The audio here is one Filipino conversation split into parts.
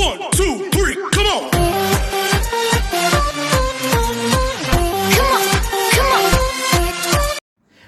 1, 2, 3, come on!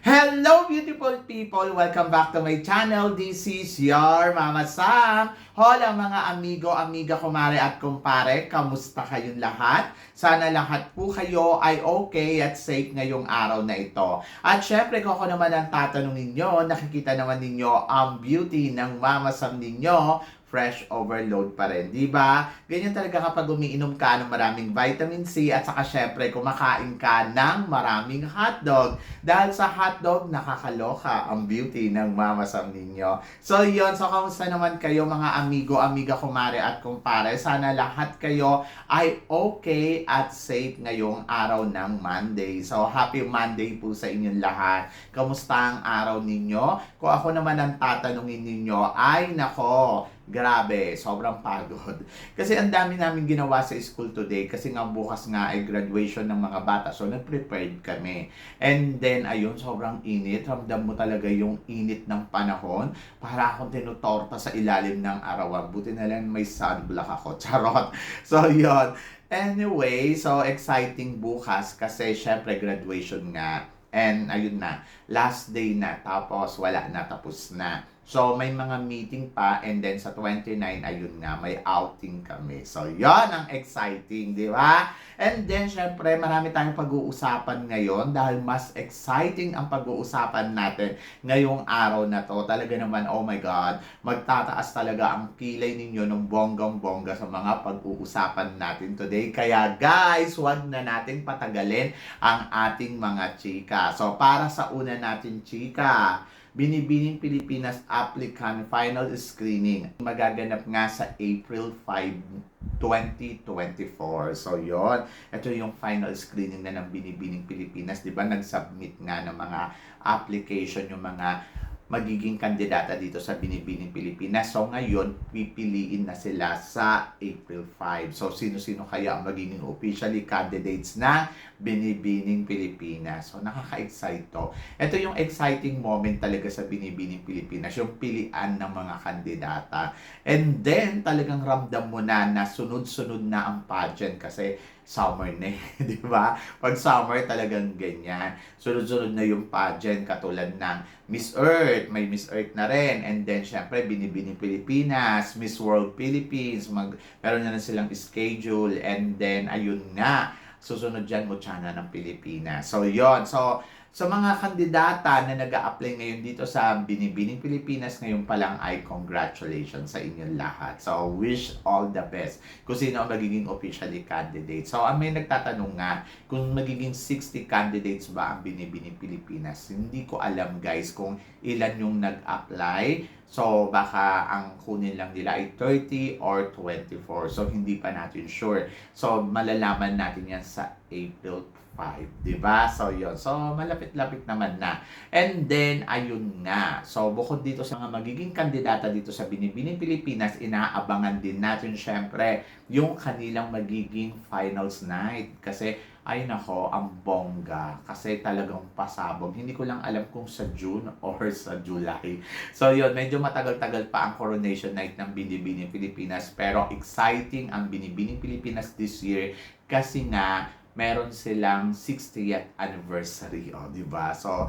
Hello beautiful people! Welcome back to my channel. This is your Mama Sam. Hola mga amigo, amiga, kumare at kumpare. Kamusta kayong lahat? Sana lahat po kayo ay okay at safe ngayong araw na ito. At syempre kung ako naman ang tatanungin nyo, nakikita naman ninyo ang beauty ng Mama Sam ninyo. Fresh overload pa rin, di ba? Ganyan talaga kapag umiinom ka ng maraming vitamin C at saka syempre kumakain ka ng maraming hotdog. Dahil sa hotdog, nakakaloka ang beauty ng Mama Sam ninyo. So yun, so kamusta naman kayo mga amigo, amiga, kumare at kumpare? Sana lahat kayo ay okay at safe ngayong araw ng Monday. So happy Monday po sa inyong lahat. Kamusta ang araw ninyo? Kung ako naman ang tatanungin ninyo, ay nako, grabe, sobrang pagod. Kasi ang dami namin ginawa sa school today kasi nga bukas nga ay graduation ng mga bata. So nag-prepared kami. And then ayun, sobrang init. Ramdam mo talaga yung init ng panahon. Para akong tinutorta sa ilalim ng arawan. Buti na lang may sunblock ako. Charot. So yun. Anyway, so exciting bukas kasi syempre graduation nga. And ayun na, last day na, tapos wala na, tapos na. So may mga meeting pa, and then sa 29, ayun nga, may outing kami. So yon ang exciting, di ba? And then syempre marami tayong pag-uusapan ngayon dahil mas exciting ang pag-uusapan natin ngayong araw na to. Talaga naman, oh my God, magtataas talaga ang kilay ninyo ng bonggang-bongga sa mga pag-uusapan natin today. Kaya guys, wag na nating patagalin ang ating mga chika. So para sa una natin chika, Binibining Pilipinas Applicant Final Screening. Magaganap nga sa April 5, 2024. So, yon. Ito yung final screening na ng Binibining Pilipinas. Diba, nag-submit nga ng mga application yung mga magiging kandidata dito sa Binibining Pilipinas. So ngayon, pipiliin na sila sa April 5. So sino-sino kaya ang magiging officially candidates na Binibining Pilipinas? So nakaka-excite to. Ito yung exciting moment talaga sa Binibining Pilipinas, yung pilian ng mga kandidata. And then talagang ramdam mo na sunod-sunod na ang pageant kasi summer na di ba? Pag summer talagang ganyan. Sunod-sunod na yung pageant katulad ng Miss Earth, may Miss Earth na rin. And then syempre Binibining Pilipinas, Miss World Philippines, meron na silang schedule. And then ayun nga, susunod dyan Mochana ng Pilipinas. So yon. So sa mga kandidata na nag-a-apply ngayon dito sa Binibining Pilipinas, ngayon pa lang ay congratulations sa inyong lahat. So, wish all the best kung sino ang magiging officially candidate. So, may nagtatanong nga kung magiging 60 candidates ba ang Binibining Pilipinas. Hindi ko alam guys kung ilan yung nag-apply. So, baka ang kunin lang nila ay 30 or 24. So, hindi pa natin sure. So, malalaman natin yan sa April 5, diba? So, yun. So, malapit-lapit naman na. And then, ayun nga. So, bukod dito sa mga magiging kandidata dito sa Binibining Pilipinas, inaabangan din natin syempre yung kanilang magiging finals night. Kasi, ay nako, ang bongga. Kasi talagang pasabog. Hindi ko lang alam kung sa June or sa July. So, yun. Medyo matagal-tagal pa ang coronation night ng Binibining Pilipinas. Pero, exciting ang Binibining Pilipinas this year. Kasi nga, meron silang 60th anniversary, di ba? So,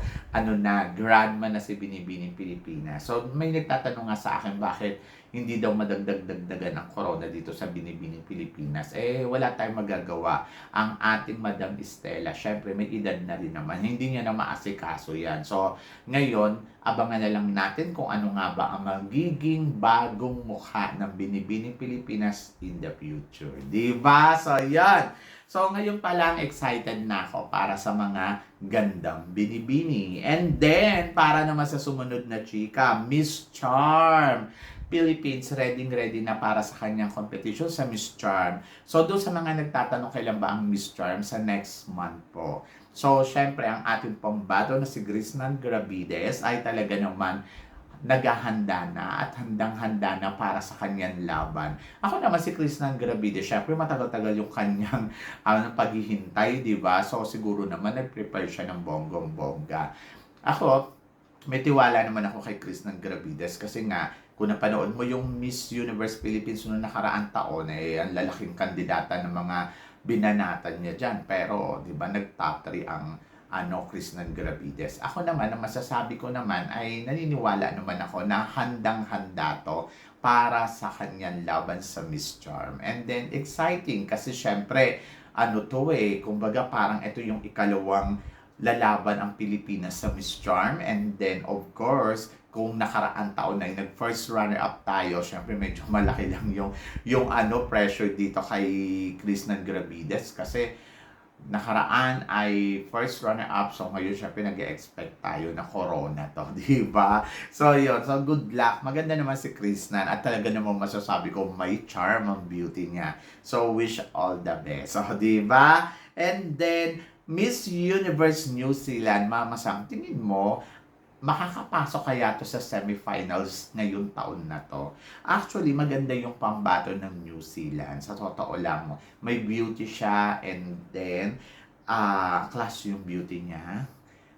grandma na si Binibining Pilipinas. So, may nagtatanong nga sa akin bakit hindi daw madagdag-dagdagan ang corona dito sa Binibining Pilipinas. Wala tayong magagawa. Ang ating Madam Estela, syempre may edad na rin naman. Hindi niya na maasikaso yan. So, ngayon, abangan na lang natin kung ano nga ba ang magiging bagong mukha ng Binibining Pilipinas in the future. Di ba? So, yan. So, ngayon pa lang excited na ako para sa mga gandang binibini. And then, para naman sa sumunod na chika, Miss Charm Philippines, ready na para sa kanyang competition sa Miss Charm. So, doon sa mga nagtatanong kailan ba ang Miss Charm, sa next month po. So, syempre, ang ating pambado na si Grisnan Gravides ay talaga naman naghahanda na at handang-handa na para sa kanyang laban. Ako naman si Grisnan Gravides, syempre matagal-tagal yung kanyang paghihintay, di ba? So siguro naman nag-prepare siya ng bonggong-bongga. Ako, may tiwala naman ako kay Grisnan Gravides kasi nga kung napanood mo yung Miss Universe Philippines noong nakaraang taon, ang lalaking kandidata ng mga binanatan niya dyan. Pero, di ba, nag-top 3 ang Krishnan Gravides. Ako naman, ang masasabi ko naman ay naniniwala naman ako na handang-handa to para sa kanyang laban sa Miss Charm. And then, exciting kasi syempre, kumbaga parang ito yung ikalawang lalaban ang Pilipinas sa Miss Charm. And then, of course, kung nakaraan taon na nag-first runner-up tayo, syempre medyo malaki lang yung pressure dito kay Krishnan Gravides kasi nakaraan ay first runner-up. So, ngayon, syempre, nag-expect tayo na corona to. Di ba? So, yun. So, good luck. Maganda naman si Krishnan. At talaga naman masasabi ko, may charm ang beauty niya. So, wish all the best. So, di ba? And then, Miss Universe New Zealand, Mama Sam, tingin mo, makakapasok kaya to sa semifinals ngayong taon na to? Actually, maganda yung pambato ng New Zealand. Sa totoo lang, may beauty siya and then, class yung beauty niya.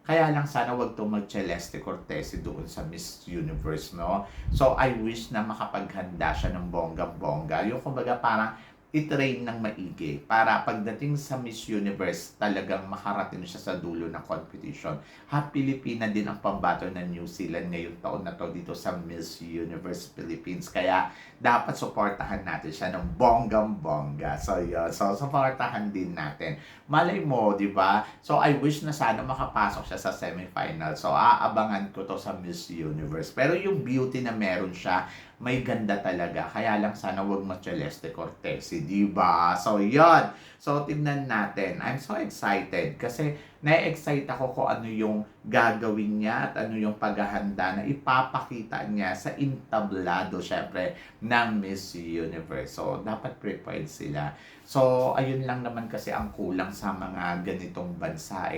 Kaya lang sana wag to mag-Celeste Cortez doon sa Miss Universe, no? So, I wish na makapaghanda siya ng bonggang-bongga. Yung kumbaga parang i-train ng maigi para pagdating sa Miss Universe talagang makarating siya sa dulo ng competition. Pilipina din ang pambato ng New Zealand ngayong taon na to dito sa Miss Universe Philippines. Kaya dapat suportahan natin siya ng bonggang-bongga. So yun, so suportahan din natin. Malay mo, di ba? So I wish na sana makapasok siya sa semifinal. So aabangan ko to sa Miss Universe. Pero yung beauty na meron siya, may ganda talaga. Kaya lang sana wag ma-Celeste Cortez, di ba? So, yun. So, tignan natin. I'm so excited kasi na-excite ako kung ano yung gagawin niya at ano yung paghahanda na ipapakita niya sa intablado, syempre, ng Miss Universe. So, dapat prepared sila. So, ayun lang naman kasi ang kulang sa mga ganitong bansa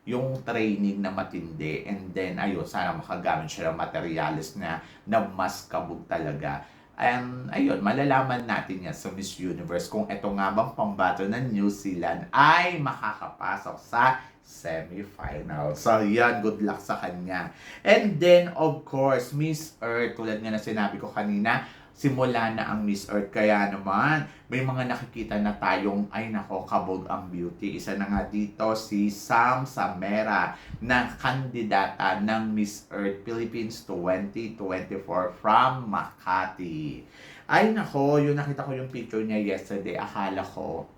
yung training na matindi, and then ayun, sana makagamit siya ng materials na mas kabog talaga. And ayun, malalaman natin yan sa Miss Universe kung ito nga bang pambato ng New Zealand ay makakapasok sa semifinal. So yan, good luck sa kanya. And then of course, Miss Earth, tulad nga na sinabi ko kanina, simula na ang Miss Earth. Kaya naman, may mga nakikita na tayong, ay nako, kabog ang beauty. Isa na nga dito, si Sam Samera, na kandidata ng Miss Earth Philippines 2024 from Makati. Ay nako, yung nakita ko yung picture niya yesterday, akala ko,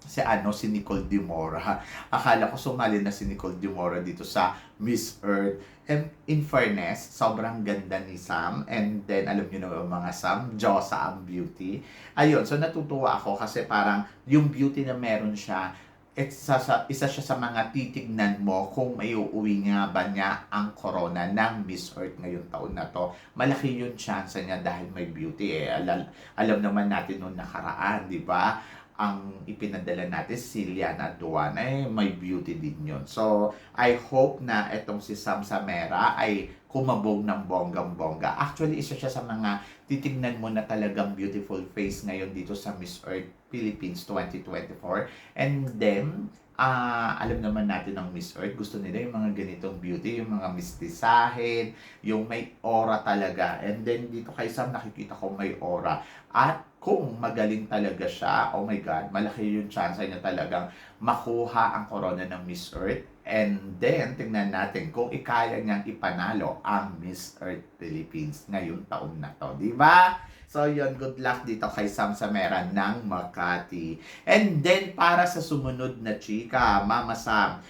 si Nicole Di Mora. Akala ko sumali na si Nicole Di Mora dito sa Miss Earth. And in fairness, sobrang ganda ni Sam. And then, alam niyo na mga Sam, Diyosa ang beauty. Ayun, so natutuwa ako kasi parang yung beauty na meron siya, isa siya sa mga titignan mo kung may uuwi nga ba niya ang corona ng Miss Earth ngayong taon na to. Malaki yung chance niya dahil may beauty. Alam naman natin noong nakaraan, di ba? Ang ipinadala natin, si Liana Duan, may beauty din yun. So, I hope na itong si Sam Samera ay kumabog ng bonggang-bongga. Actually, isa siya sa mga titignan mo na talagang beautiful face ngayon dito sa Miss Earth Philippines 2024. And then, alam naman natin ng Miss Earth, gusto nila yung mga ganitong beauty, yung mga mistisahin, yung may aura talaga. And then, dito kay Sam, nakikita ko may aura. At kung magaling talaga siya, oh my God, malaki yung chance niya talagang makuha ang corona ng Miss Earth. And then, tingnan natin kung ikaya niyang ipanalo ang Miss Earth Philippines ngayong taon na to. Diba? So, yun, good luck dito kay Sam Samera ng Makati. And then, para sa sumunod na chika, Mama Sam,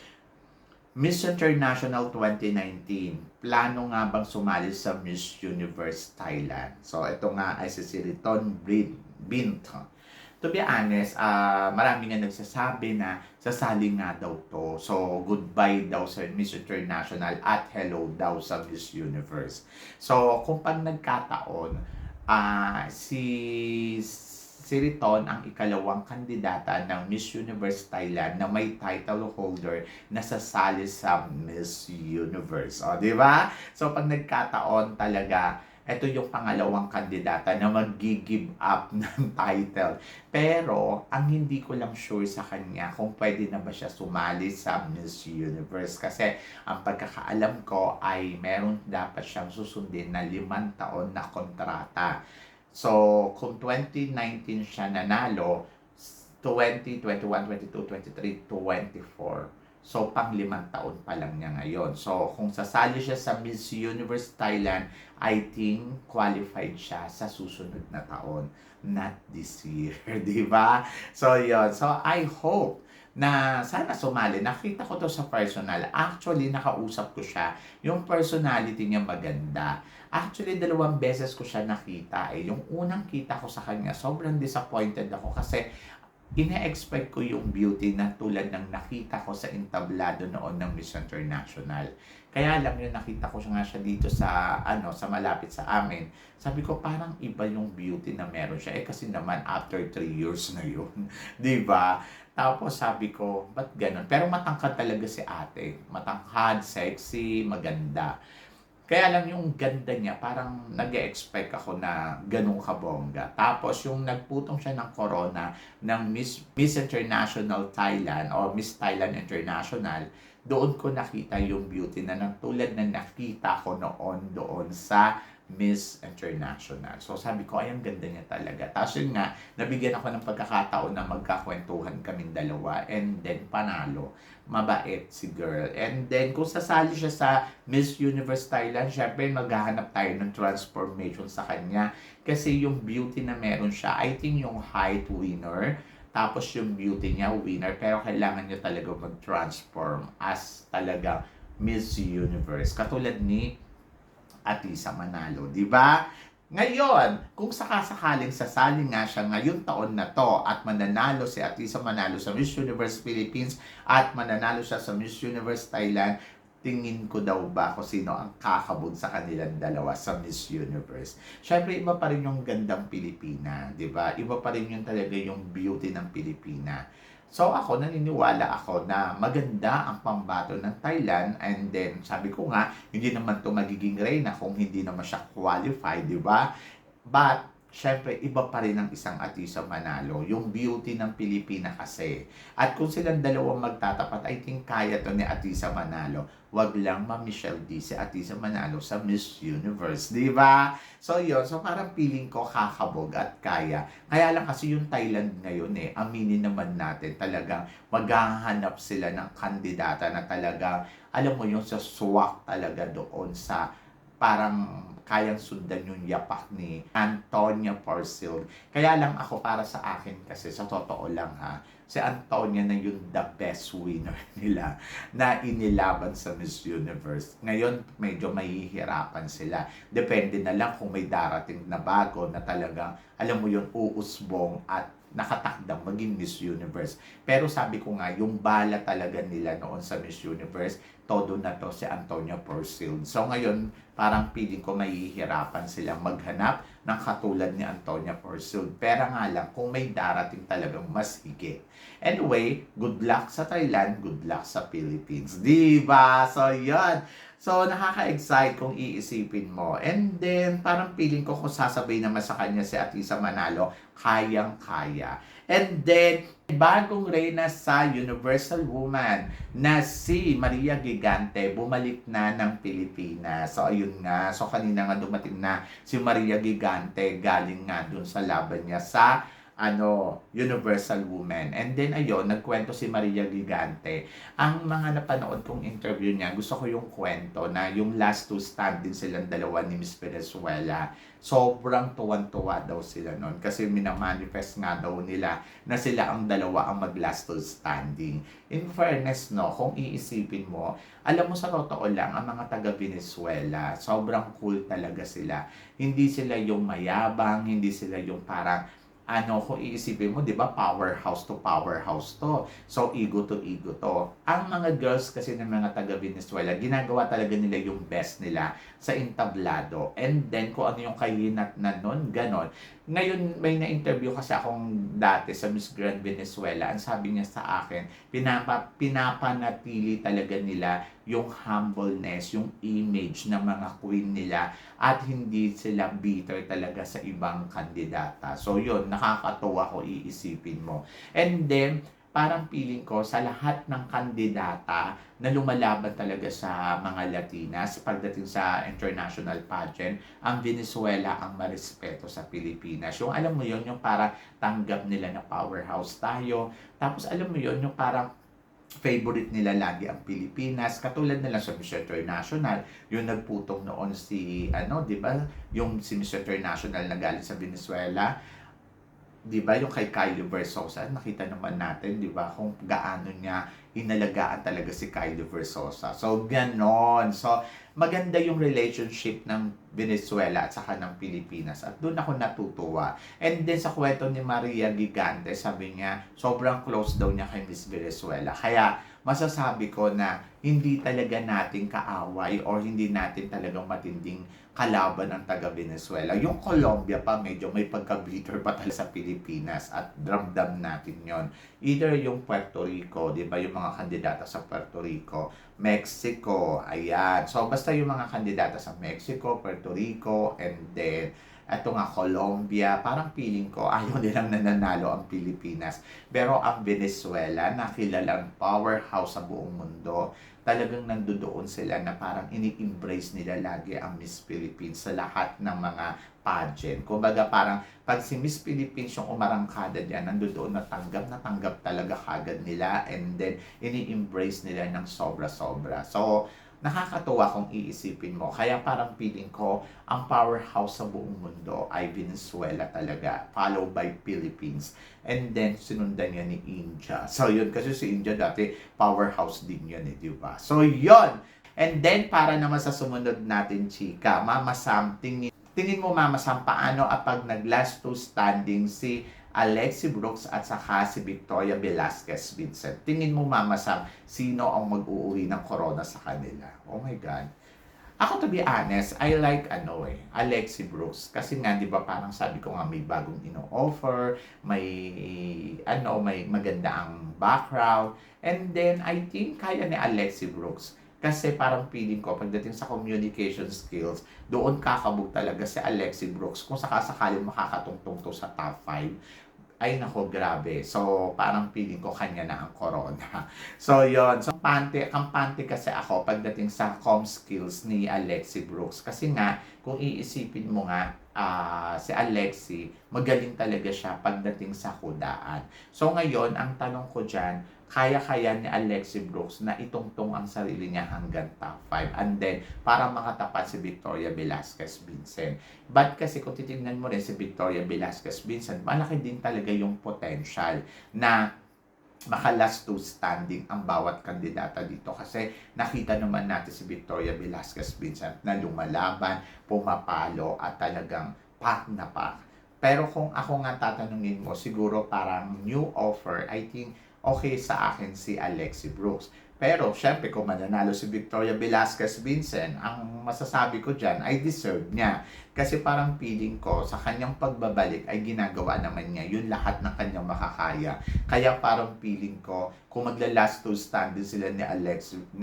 Miss International 2019, plano nga bang sumali sa Miss Universe Thailand? So, ito nga ay si Siriton Bint. To be honest, marami nga nagsasabi na sasali nga daw to. So, goodbye daw sa Miss International at hello daw sa Miss Universe. So, kung pag nagkataon, si Riton ang ikalawang kandidata ng Miss Universe Thailand na may title holder na sasali sa Miss Universe. O, di ba? So, pag nagkataon talaga ito yung pangalawang kandidata na mag-give up ng title. Pero, ang hindi ko lang sure sa kanya kung pwede na ba siya sumali sa Miss Universe. Kasi, ang pagkakaalam ko ay meron dapat siyang susundin na 5 taon na kontrata. So, kung 2019 siya nanalo, 20, 21, 22, 23, 24. So, pang 5 taon pa lang niya ngayon. So, kung sasali siya sa Miss Universe Thailand, I think qualified siya sa susunod na taon. Not this year, di ba? So, yun. So, I hope na sana sumali. Nakita ko to sa personal. Actually, nakausap ko siya. Yung personality niya maganda. Actually, 2 beses ko siya nakita. Yung unang kita ko sa kanya, sobrang disappointed ako kasi ine-expect ko yung beauty na tulad ng nakita ko sa entablado noon ng Miss International. Kaya lang yung nakita ko nga siya dito sa sa malapit sa amin. Sabi ko parang iba yung beauty na meron siya. Kasi naman after 3 years na yun. 'Di ba? Tapos sabi ko, ba't ganun? Pero matangkad talaga si ate. Matangkad, sexy, maganda. Kaya lang yung ganda niya, parang nag-e-expect ako na ganun kabongga. Tapos yung nagputong siya ng corona ng Miss International Thailand o Miss Thailand International, doon ko nakita yung beauty na tulad na nakita ko noon doon sa Miss International. So sabi ko, ay ang ganda niya talaga. Tapos yun nga, nabigyan ako ng pagkakataon na magkakwentuhan kaming dalawa and then panalo. Mabait si girl. And then kung sasali siya sa Miss Universe Thailand, syempre maghahanap tayo ng transformation sa kanya. Kasi yung beauty na meron siya, I think yung height winner, tapos yung beauty niya winner, pero kailangan niya talaga mag-transform as talaga Miss Universe. Katulad ni Atisa Manalo, di ba? Ngayon, kung sakasakaling sasali nga siya ngayong taon na to at mananalo si Atisa Manalo sa Miss Universe Philippines at mananalo siya sa Miss Universe Thailand, tingin ko daw ba kung sino ang kakabog sa kanilang dalawa sa Miss Universe. Siyempre, iba pa rin yung gandang Pilipina, di ba? Iba pa rin yung talaga yung beauty ng Pilipina. So ako, naniniwala ako na maganda ang pambato ng Thailand and then sabi ko nga, hindi naman to magiging reyna kung hindi naman siya qualified, di ba? But, syempre, iba pa rin ang isang Atisa Manalo. Yung beauty ng Pilipina kasi. At kung silang dalawang magtatapat, I think kaya to ni Atisa Manalo. Wag lang ma-Michelle D si Atisa Manalo sa Miss Universe, di ba? So yun, so parang feeling ko kakabog at kaya. Kaya lang kasi yung Thailand ngayon aminin naman natin talagang maghahanap sila ng kandidata na talagang, alam mo yung sa swak talaga doon sa parang kayang sundan yung yapak ni Antonia Porcel. Kaya lang ako para sa akin kasi sa totoo lang si Antonia na yung the best winner nila na inilaban sa Miss Universe. Ngayon, medyo mahihirapan sila. Depende na lang kung may darating na bago na talagang, alam mo yung uusbong at nakatakdang maging Miss Universe. Pero sabi ko nga, yung bala talaga nila noon sa Miss Universe, todo na to si Antonia Porcel. So ngayon, parang feeling ko mahihirapan silang maghanap ng katulad ni Antonia Porcel. Pero nga lang, kung may darating talagang mas higit. Anyway, good luck sa Thailand, good luck sa Philippines. Diba? So yun. So, nakaka-excite kung iisipin mo. And then, parang feeling ko kung sasabay naman sa kanya si Atisa Manalo, kayang-kaya. And then, bagong reyna sa Universal Woman na si Maria Gigante, bumalik na ng Pilipinas. So, ayun nga. So, kanina nga dumating na si Maria Gigante, galing nga dun sa laban niya sa Universal Woman. And then ayun, nagkwento si Maria Gigante. Ang mga napanood kong interview niya, gusto ko yung kwento na yung last two standing silang dalawa ni Miss Venezuela. Sobrang tuwan-tuwa daw sila noon kasi minamanifest nga daw nila na sila ang dalawa ang mag-last two standing. In fairness, kung iisipin mo, alam mo sa totoo lang, ang mga taga-Venezuela, sobrang cool talaga sila. Hindi sila yung mayabang, hindi sila yung parang kung iisipin mo, di ba, powerhouse to powerhouse to. So, ego to ego to. Ang mga girls kasi ng mga taga-Venezuela, ginagawa talaga nila yung best nila sa entablado. And then, kung ano yung kahinat na nun, ganon. Ngayon, may na-interview kasi akong dati sa Miss Grand Venezuela. Ang sabi niya sa akin, pinapanatili talaga nila yung humbleness, yung image ng mga queen nila at hindi sila bitter talaga sa ibang kandidata. So yun, nakakatuwa ko iisipin mo. And then, parang feeling ko sa lahat ng kandidata na lumalaban talaga sa mga Latinas pagdating sa international pageant, ang Venezuela ang marespeto sa Pilipinas. Yung alam mo yon, yung parang tanggap nila na powerhouse tayo. Tapos alam mo yon, yung parang favorite nila lagi ang Pilipinas. Katulad nila sa Miss International, yung nagputong noon si, di ba? Yung si Miss International na galing sa Venezuela, di ba, yung kay Kylie Versosa, nakita naman natin, di ba, kung gaano niya inalagaan talaga si Kylie Versosa. So, ganon. So, maganda yung relationship ng Venezuela at saka ng Pilipinas. At doon ako natutuwa. And then, sa kwento ni Maria Gigante, sabi niya, sobrang close daw niya kay Miss Venezuela. Kaya, masasabi ko na hindi talaga natin kaaway or hindi natin talagang matinding kalaban ng taga-Venezuela. Yung Colombia pa, medyo may pagka-bitter pa talaga sa Pilipinas at ramdam natin yon. Either yung Puerto Rico, di ba, yung mga kandidata sa Puerto Rico, Mexico, ayan. So, basta yung mga kandidata sa Mexico, Puerto Rico, and then eto nga Colombia, parang feeling ko ayaw nilang nananalo ang Pilipinas. Pero ang Venezuela, na kilalang powerhouse sa buong mundo, talagang nandoon sila na parang ini-embrace nila lagi ang Miss Philippines sa lahat ng mga pageant. Kumbaga parang pag si Miss Philippines yung umarangkada dyan, nandoon na tanggap talaga kagad nila, and then ini-embrace nila ng sobra-sobra. So, nakakatuwa kung iisipin mo. Kaya parang feeling ko, ang powerhouse sa buong mundo ay Venezuela talaga, followed by Philippines. And then, sinundan niya ni India. So, yun. Kasi si India dati, powerhouse din yun, di ba? So, yun. And then, para naman sa sumunod natin, chika, Mama Sam, tingin mo, Mama Sam, paano pag nag-last two standing si Alexi Brooks at saka si Victoria Velasquez Vincent? Tingin mo, Mama Sam, sino ang mag-uuri ng corona sa kanila? Oh my God. Ako, to be honest, I like Alexi Brooks. Kasi nga, di ba, parang sabi ko nga may bagong ino-offer, may maganda ang background. And then, I think kaya ni Alexi Brooks. Kasi parang feeling ko, pagdating sa communication skills, doon kakabog talaga si Alexi Brooks. Kung sakasakaling makakatungtong to sa top 5, ay nako, grabe. So, parang feeling ko kanya na ang corona. So, yon. So, kampante kasi ako pagdating sa com skills ni Alexi Brooks. Kasi nga, kung iisipin mo nga, si Alexi, magaling talaga siya pagdating sa kudaan. So, ngayon, ang tanong ko dyan, kaya-kaya ni Alexi Brooks na itungtong ang sarili niya hanggang top 5. And then, para makatapat si Victoria Velasquez Vincent. But kasi kung titignan mo rin si Victoria Velasquez Vincent, malaki din talaga yung potential na maka-last two standing ang bawat kandidata dito. Kasi nakita naman natin si Victoria Velasquez Vincent na lumalaban, pumapalo at talagang pack na pack. Pero kung ako nga tatanungin mo, siguro parang new offer, I think okay sa akin si Alexi Brooks. Pero, syempre, kung mananalo si Victoria Velasquez Vincent, ang masasabi ko dyan ay deserve niya. Kasi parang feeling ko, sa kanyang pagbabalik ay ginagawa naman niya yun lahat ng kanyang makakaya. Kaya parang feeling ko, kung magla-last two standing sila ni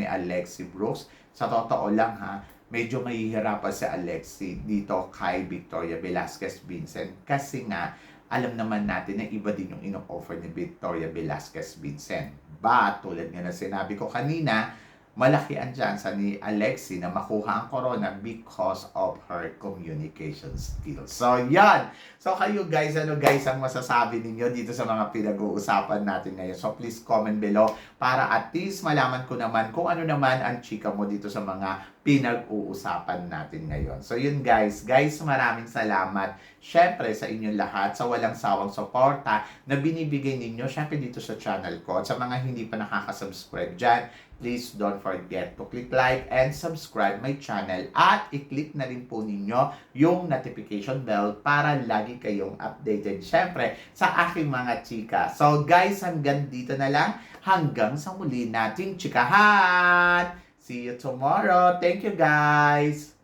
Alexi Brooks, sa totoo lang ha, medyo mahihirapan si Alexi dito kay Victoria Velasquez Vincent. Kasi nga, alam naman natin na iba din yung ino-offer ni Victoria Velasquez Vincent. But, tulad nga na sinabi ko kanina, malaki ang chance ni Alexi na makuha ang corona because of her communication skills. So, yan! So, kayo guys, ano guys ang masasabi ninyo dito sa mga pinag-uusapan natin ngayon? So, please comment below para at least malaman ko naman kung ano naman ang chika mo dito sa mga pinag-uusapan natin ngayon. So, yun guys. Guys, maraming salamat. Syempre, sa inyong lahat, sa walang sawang suporta na binibigay ninyo, syempre dito sa channel ko. At sa mga hindi pa nakaka-subscribe dyan, please don't forget to click like and subscribe my channel. At i-click na rin po ninyo yung notification bell para lagi kayong updated. Syempre, sa aking mga chika. So guys, hanggang dito na lang. Hanggang sa muli nating chikahan. See you tomorrow. Thank you guys.